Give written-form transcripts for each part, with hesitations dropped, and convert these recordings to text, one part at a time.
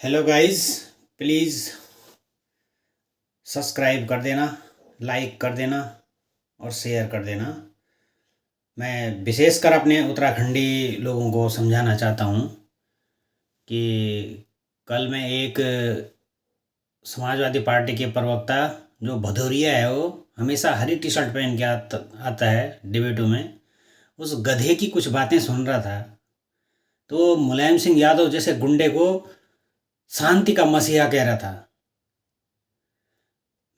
Hello guys, please subscribe कर देना, like कर देना और शेयर कर देना। मैं विशेषकर अपने उत्तराखंडी लोगों को समझाना चाहता हूँ कि कल मैं एक समाजवादी पार्टी के प्रवक्ता जो भदौरिया है, वो हमेशा हरी टी शर्ट पहन के आता है डिबेटों में, उस गधे की कुछ बातें सुन रहा था। तो मुलायम सिंह यादव जैसे गुंडे को शांति का मसीहा कह रहा था।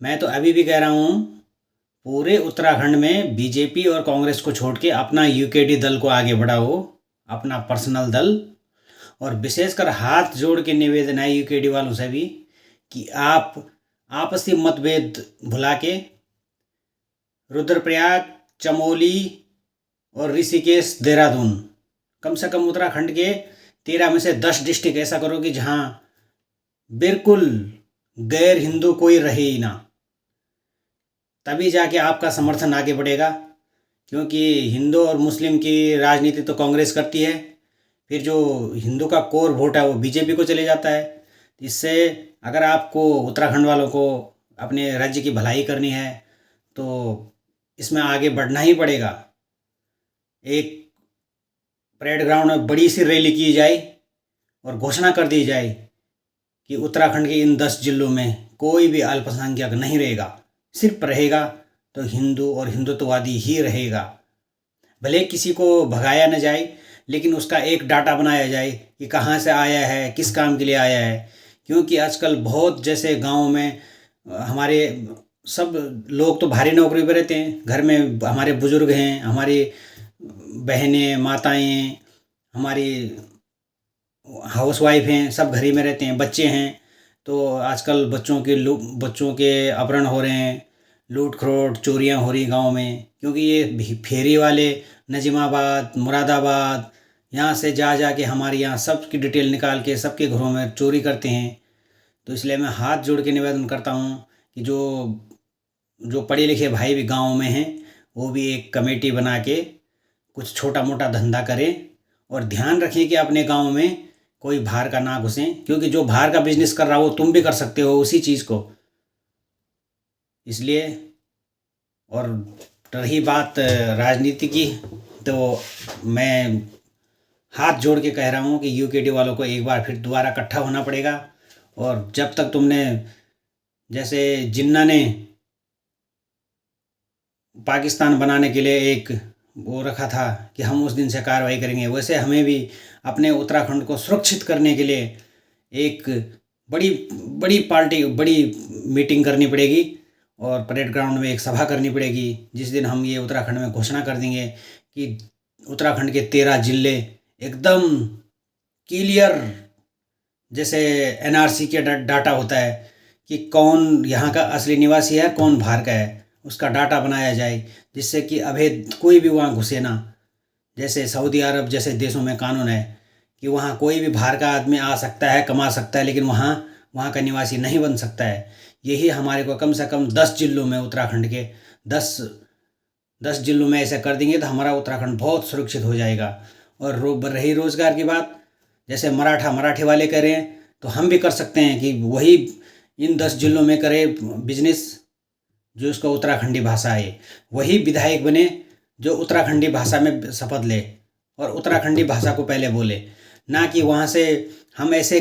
मैं तो अभी भी कह रहा हूँ, पूरे उत्तराखंड में बीजेपी और कांग्रेस को छोड़ के अपना यूकेडी दल को आगे बढ़ाओ, अपना पर्सनल दल। और विशेषकर हाथ जोड़ के निवेदन है यूकेडी वालों से भी कि आप आपसी मतभेद भुला के रुद्रप्रयाग, चमोली और ऋषिकेश, देहरादून, कम से कम उत्तराखंड के 13 में से 10 डिस्ट्रिक्ट ऐसा करो कि जहाँ बिल्कुल गैर हिंदू कोई रहे ही ना। तभी जाके आपका समर्थन आगे बढ़ेगा, क्योंकि हिंदू और मुस्लिम की राजनीति तो कांग्रेस करती है, फिर जो हिंदू का कोर वोट है वो बीजेपी को चले जाता है। इससे अगर आपको उत्तराखंड वालों को अपने राज्य की भलाई करनी है तो इसमें आगे बढ़ना ही पड़ेगा। एक परेड ग्राउंड में बड़ी सी रैली की जाए और घोषणा कर दी जाए कि उत्तराखंड के इन 10 जिलों में कोई भी अल्पसंख्यक नहीं रहेगा, सिर्फ रहेगा तो हिंदू और हिंदुत्ववादी ही रहेगा। भले किसी को भगाया न जाए, लेकिन उसका एक डाटा बनाया जाए कि कहाँ से आया है, किस काम के लिए आया है। क्योंकि आजकल बहुत जैसे गांव में हमारे सब लोग तो भारी नौकरी पर रहते हैं, घर में हमारे बुजुर्ग हैं, हमारी बहनें, माताएं, हमारी हाउस वाइफ हैं, सब घर ही में रहते हैं, बच्चे हैं। तो आजकल बच्चों के अपहरण हो रहे हैं, लूट खरोट चोरियां हो रही गांव में, क्योंकि ये फेरी वाले नजीमाबाद, मुरादाबाद, यहाँ से जा जा के हमारे यहाँ सबकी डिटेल निकाल के सबके घरों में चोरी करते हैं। तो इसलिए मैं हाथ जोड़ के निवेदन करता हूँ कि जो जो पढ़े लिखे भाई भी गांव में हैं, वो भी एक कमेटी बना के कुछ छोटा मोटा धंधा करें और ध्यान रखें कि अपने गांव में कोई बाहर का ना घुसें, क्योंकि जो बाहर का बिजनेस कर रहा हो तुम भी कर सकते हो उसी चीज़ को। इसलिए, और रही बात राजनीति की, तो मैं हाथ जोड़ के कह रहा हूँ कि यूकेडी वालों को एक बार फिर दोबारा इकट्ठा होना पड़ेगा। और जब तक तुमने, जैसे जिन्ना ने पाकिस्तान बनाने के लिए एक वो रखा था कि हम उस दिन से कार्रवाई करेंगे, वैसे हमें भी अपने उत्तराखंड को सुरक्षित करने के लिए एक बड़ी बड़ी पार्टी, बड़ी मीटिंग करनी पड़ेगी और परेड ग्राउंड में एक सभा करनी पड़ेगी, जिस दिन हम ये उत्तराखंड में घोषणा कर देंगे कि उत्तराखंड के 13 जिले एकदम क्लियर, जैसे एनआरसी के डाटा होता है कि कौन यहाँ का असली निवासी है, कौन बाहर का है, उसका डाटा बनाया जाए, जिससे कि अवैध कोई भी वहाँ घुसे ना। जैसे सऊदी अरब जैसे देशों में कानून है कि वहाँ कोई भी बाहर का आदमी आ सकता है, कमा सकता है, लेकिन वहाँ वहाँ का निवासी नहीं बन सकता है। यही हमारे को कम से कम 10 जिलों में, उत्तराखंड के 10 10 जिलों में ऐसा कर देंगे तो हमारा उत्तराखंड बहुत सुरक्षित हो जाएगा। और रही रोज़गार की बात, जैसे मराठी वाले कर रहे हैं, तो हम भी कर सकते हैं कि वही इन 10 जिलों में करे बिजनेस, जो उसका उत्तराखंडी भाषा है, वही विधायक बने जो उत्तराखंडी भाषा में शपथ ले और उत्तराखंडी भाषा को पहले बोले। ना कि वहाँ से हम ऐसे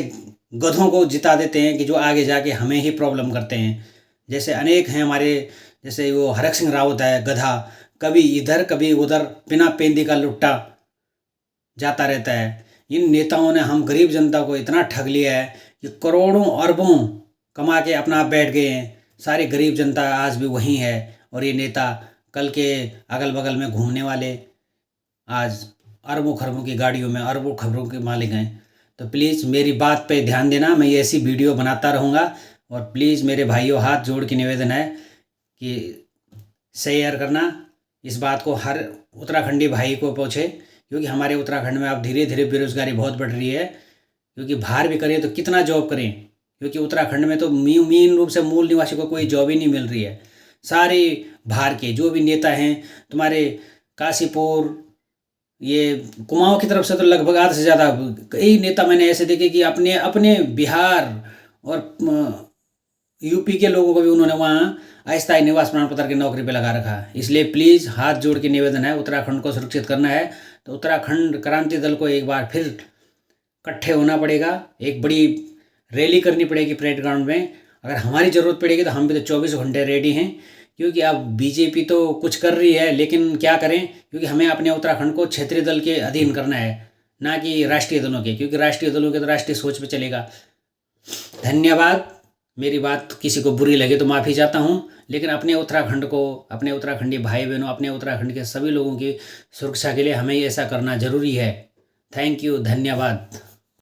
गधों को जिता देते हैं कि जो आगे जाके हमें ही प्रॉब्लम करते हैं। जैसे अनेक हैं हमारे, जैसे वो हरक सिंह रावत है, गधा, कभी इधर कभी उधर बिना पेंदी का लुट्टा जाता रहता है। इन नेताओं ने हम गरीब जनता को इतना ठग लिया है कि करोड़ों अरबों कमा के अपना बैठ गए हैं। सारी गरीब जनता आज भी वहीं है, और ये नेता कल के अगल बगल में घूमने वाले आज अरबों खरबों की गाड़ियों में अरबों खरबों के मालिक हैं। तो प्लीज़ मेरी बात पे ध्यान देना, मैं ये ऐसी वीडियो बनाता रहूँगा। और प्लीज़ मेरे भाइयों, हाथ जोड़ के निवेदन है कि शेयर करना, इस बात को हर उत्तराखंडी भाई को पहुँचे, क्योंकि हमारे उत्तराखंड में अब धीरे धीरे बेरोजगारी बहुत बढ़ रही है। क्योंकि बाहर भी करें तो कितना जॉब करें, क्योंकि उत्तराखंड में तो मेन रूप से मूल निवासी को कोई जॉब ही नहीं मिल रही है। सारे बाहर के जो भी नेता हैं, तुम्हारे काशीपुर, ये कुमाऊं की तरफ से तो लगभग आधे से ज़्यादा कई नेता मैंने ऐसे देखे कि अपने अपने बिहार और यूपी के लोगों को भी उन्होंने वहाँ अस्थायी निवास प्रमाण पत्र की नौकरी पे लगा रखा है। इसलिए प्लीज़ हाथ जोड़ के निवेदन है, उत्तराखंड को सुरक्षित करना है तो उत्तराखंड क्रांति दल को एक बार फिर इकट्ठे होना पड़ेगा, एक बड़ी रैली करनी पड़ेगी परेड ग्राउंड में। अगर हमारी ज़रूरत पड़ेगी तो हम भी तो 24 घंटे रेडी हैं, क्योंकि अब बीजेपी तो कुछ कर रही है लेकिन क्या करें, क्योंकि हमें अपने उत्तराखंड को क्षेत्रीय दल के अधीन करना है, ना कि राष्ट्रीय दलों के, क्योंकि राष्ट्रीय दलों के तो राष्ट्रीय सोच पे चलेगा। धन्यवाद। मेरी बात किसी को बुरी लगे तो माफ़ी चाहता हूँ, लेकिन अपने उत्तराखंड को, अपने उत्तराखंडी भाई बहनों, अपने उत्तराखंड के सभी लोगों की सुरक्षा के लिए हमें ऐसा करना ज़रूरी है। थैंक यू, धन्यवाद।